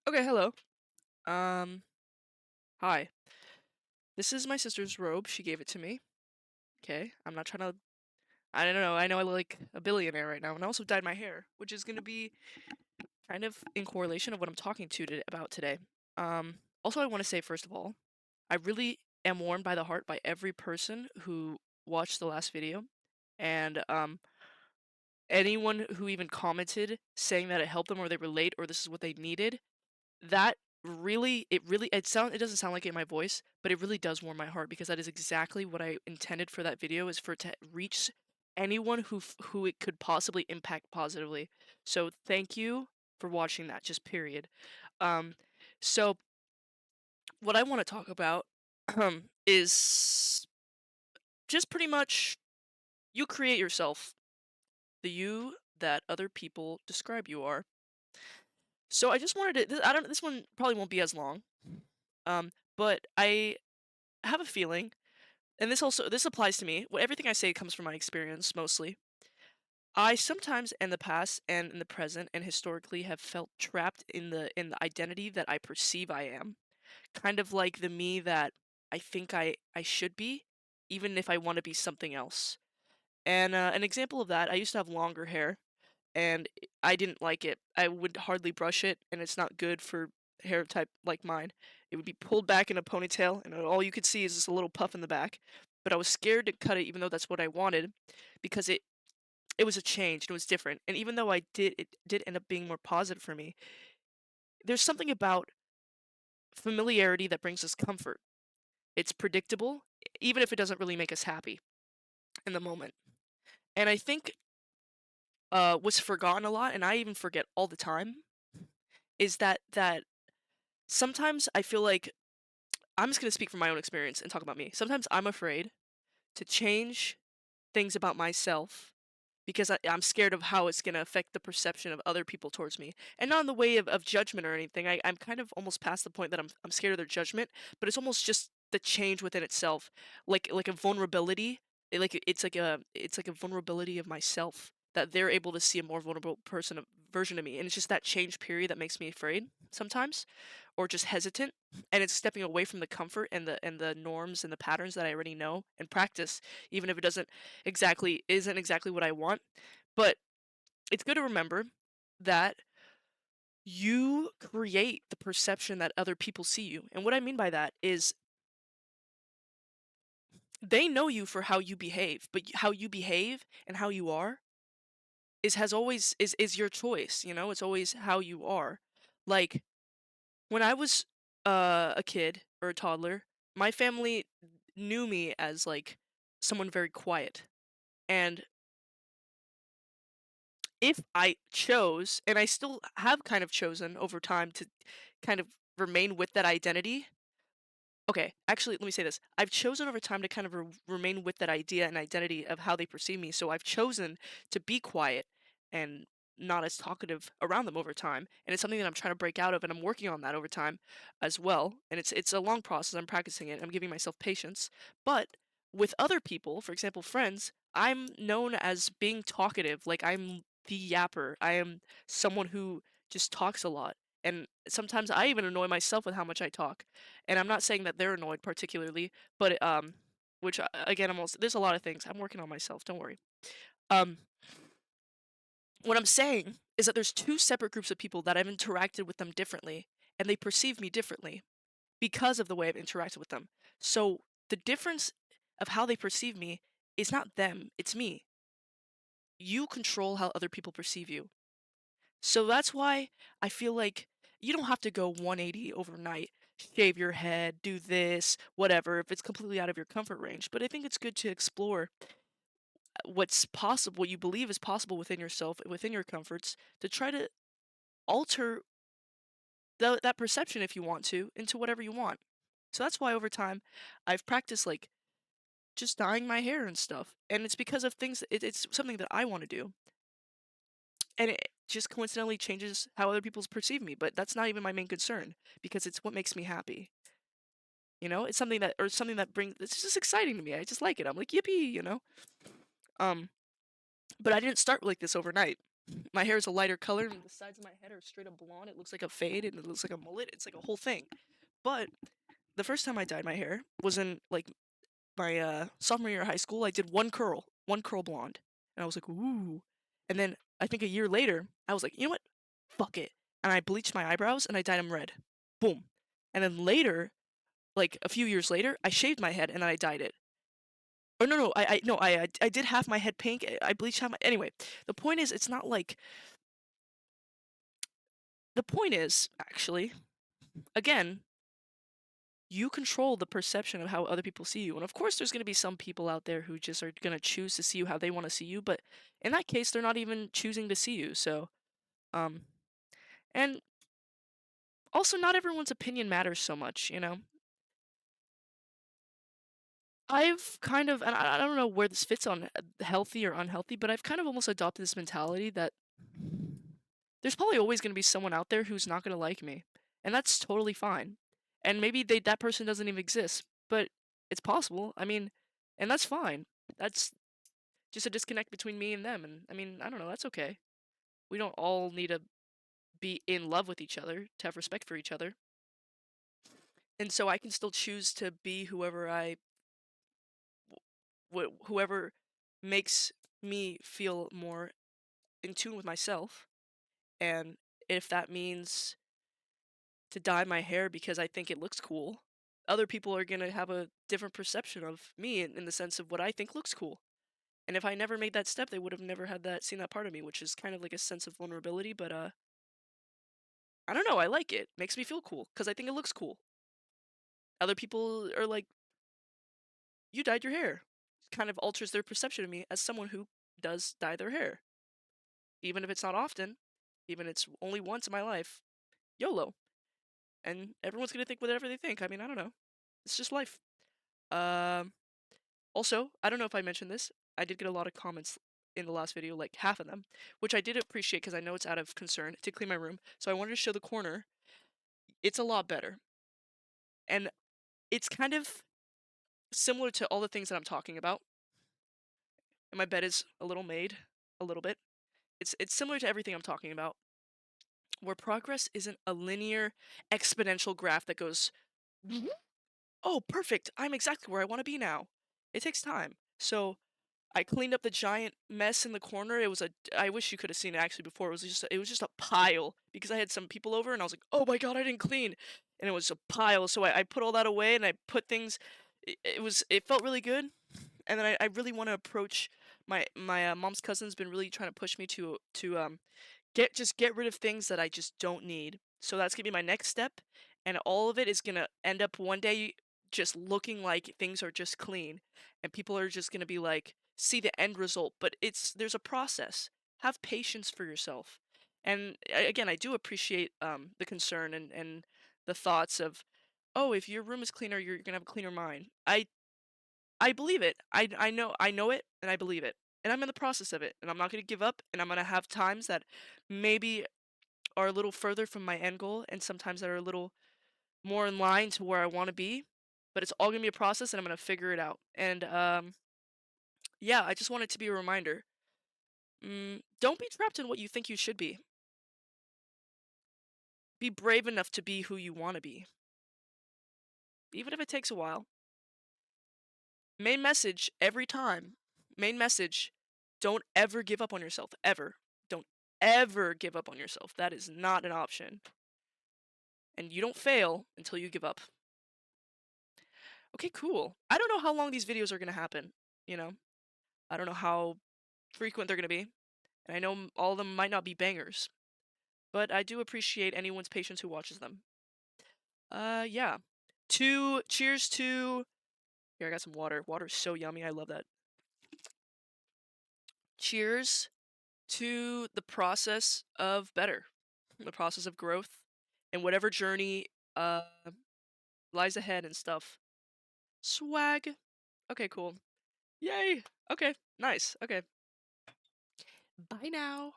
Okay, hello. Um, Hi. This is my sister's robe. She gave it to me. Okay, I'm not trying to. I don't know. I know I look like a billionaire right now, and I also dyed my hair, which is gonna be kind of in correlation of what I'm talking about today. Also, I want to say first of all, I really am warmed by the heart by every person who watched the last video, and anyone who even commented saying that it helped them or they relate or this is what they needed. That it doesn't sound like it in my voice, but it really does warm my heart because that is exactly what I intended for that video, is for it to reach anyone who it could possibly impact positively. So thank you for watching that, just period. Um, so what I want to talk about is just pretty much you create yourself, the you that other people describe you are. So I just wanted to. I don't. This one probably won't be as long. But I have a feeling, and this applies to me. Everything I say comes from my experience mostly. I sometimes in the past and in the present and historically have felt trapped in the identity that I perceive I am, kind of like the me that I think I should be, even if I want to be something else. And an example of that, I used to have longer hair, and I didn't like it. I would hardly brush it, and it's not good for hair type like mine. It would be pulled back in a ponytail, and all you could see is just a little puff in the back. But I was scared to cut it, even though that's what I wanted, because it was a change and it was different. And even though it did end up being more positive for me. There's something about familiarity that brings us comfort. It's predictable, even if it doesn't really make us happy in the moment. And I think what's forgotten a lot, and I even forget all the time, is that sometimes I feel like I'm just gonna speak from my own experience and talk about me. Sometimes I'm afraid to change things about myself because I'm scared of how it's gonna affect the perception of other people towards me. And not in the way of judgment or anything. I'm kind of almost past the point that I'm scared of their judgment, but it's almost just the change within itself. Like a vulnerability. It's like a vulnerability of myself that they're able to see a more vulnerable version of me. And it's just that change period that makes me afraid sometimes, or just hesitant, and it's stepping away from the comfort and the norms and the patterns that I already know and practice, even if it isn't exactly what I want. But it's good to remember that you create the perception that other people see you. And what I mean by that is they know you for how you behave, but how you behave and how you are is your choice, It's always how you are. Like when I was a kid or a toddler, my family knew me as like someone very quiet. And if I chose, and I still have kind of chosen over time to kind of remain with that identity. Okay, actually, let me say this. I've chosen over time to kind of remain with that idea and identity of how they perceive me. So I've chosen to be quiet and not as talkative around them over time. And it's something that I'm trying to break out of, and I'm working on that over time as well. And it's a long process. I'm practicing it. I'm giving myself patience. But with other people, for example, friends, I'm known as being talkative. Like I'm the yapper. I am someone who just talks a lot. And sometimes I even annoy myself with how much I talk. And I'm not saying that they're annoyed particularly, but which again, there's a lot of things I'm working on myself. Don't worry. Um, what I'm saying is that there's two separate groups of people that I've interacted with them differently, and they perceive me differently because of the way I've interacted with them. So the difference of how they perceive me is not them; it's me. You control how other people perceive you. So that's why I feel like you don't have to go 180 overnight, shave your head, do this, whatever, if it's completely out of your comfort range. But I think it's good to explore what's possible, what you believe is possible within yourself, within your comforts, to try to alter that perception if you want to into whatever you want. So that's why over time I've practiced like just dyeing my hair and stuff. And it's because of it's something that I want to do. And it just coincidentally changes how other people perceive me, but that's not even my main concern because it's what makes me happy. It's something that brings it's just exciting to me. I just like it. I'm like, yippee. Um, but I didn't start like this overnight. My hair is a lighter color, and the sides of my head are straight up blonde. It looks like a fade, and it looks like a mullet. It's like a whole thing. But the first time I dyed my hair was in like my sophomore year of high school. I did one curl blonde, and I was like, ooh. And then I think a year later, I was like, you know what? Fuck it. And I bleached my eyebrows and I dyed them red. Boom. And then later, like a few years later, I shaved my head and then I dyed it. Or no, I did half my head pink. I bleached half my. Anyway, the point is, it's not like. The point is, actually, again, you control the perception of how other people see you. And of course, there's going to be some people out there who just are going to choose to see you how they want to see you. But in that case, they're not even choosing to see you. So, um, and also, not everyone's opinion matters so much, you know? I've kind of, and I don't know where this fits on healthy or unhealthy, but I've kind of almost adopted this mentality that there's probably always going to be someone out there who's not going to like me. And that's totally fine. And maybe that person doesn't even exist, but it's possible. I mean, and that's fine. That's just a disconnect between me and them. And I mean, I don't know, that's okay. We don't all need to be in love with each other to have respect for each other. And so I can still choose to be whoever whoever makes me feel more in tune with myself. And if that means to dye my hair because I think it looks cool, other people are going to have a different perception of me in the sense of what I think looks cool. And if I never made that step, they would have never had that seen that part of me, which is kind of like a sense of vulnerability, but I don't know, I like it. Makes me feel cool cuz I think it looks cool. Other people are like, "You dyed your hair." It kind of alters their perception of me as someone who does dye their hair. Even if it's not often, even if it's only once in my life. YOLO. And everyone's going to think whatever they think. I mean, I don't know. It's just life. Um Also, I don't know if I mentioned this. I did get a lot of comments in the last video, like half of them, which I did appreciate because I know it's out of concern to clean my room. So I wanted to show the corner. It's a lot better. And it's kind of similar to all the things that I'm talking about. And my bed is a little made, a little bit. It's similar to everything I'm talking about, where progress isn't a linear exponential graph that goes, oh, perfect. I'm exactly where I want to be now. It takes time. So I cleaned up the giant mess in the corner. It was a I wish you could have seen it actually before. It was just a pile because I had some people over and I was like, "Oh my god, I didn't clean." And it was a pile. So I put all that away and I put things it felt really good. And then I really want to approach my mom's cousin's been really trying to push me to get rid of things that I just don't need. So that's gonna be my next step, and all of it is gonna end up one day just looking like things are just clean, and people are just gonna be like, see the end result. But there's a process. Have patience for yourself. And again, I do appreciate the concern and the thoughts of, oh, if your room is cleaner, you're gonna have a cleaner mind. I believe it. I know it and I believe it. And I'm in the process of it. And I'm not going to give up and I'm going to have times that maybe are a little further from my end goal and sometimes that are a little more in line to where I want to be. But it's all going to be a process and I'm going to figure it out. And yeah, I just want it to be a reminder. Don't be trapped in what you think you should be. Be brave enough to be who you want to be, even if it takes a while. Main message every time. Main message, don't ever give up on yourself. Ever. Don't ever give up on yourself. That is not an option. And you don't fail until you give up. Okay, cool. I don't know how long these videos are going to happen, you know? I don't know how frequent they're going to be. And I know all of them might not be bangers. But I do appreciate anyone's patience who watches them. Yeah. Cheers to... Here, I got some water. Water's so yummy. I love that. Cheers to the process of better, the process of growth, and whatever journey uh lies ahead and stuff. Swag. Okay, cool. Yay. Okay, nice. Okay. Bye now.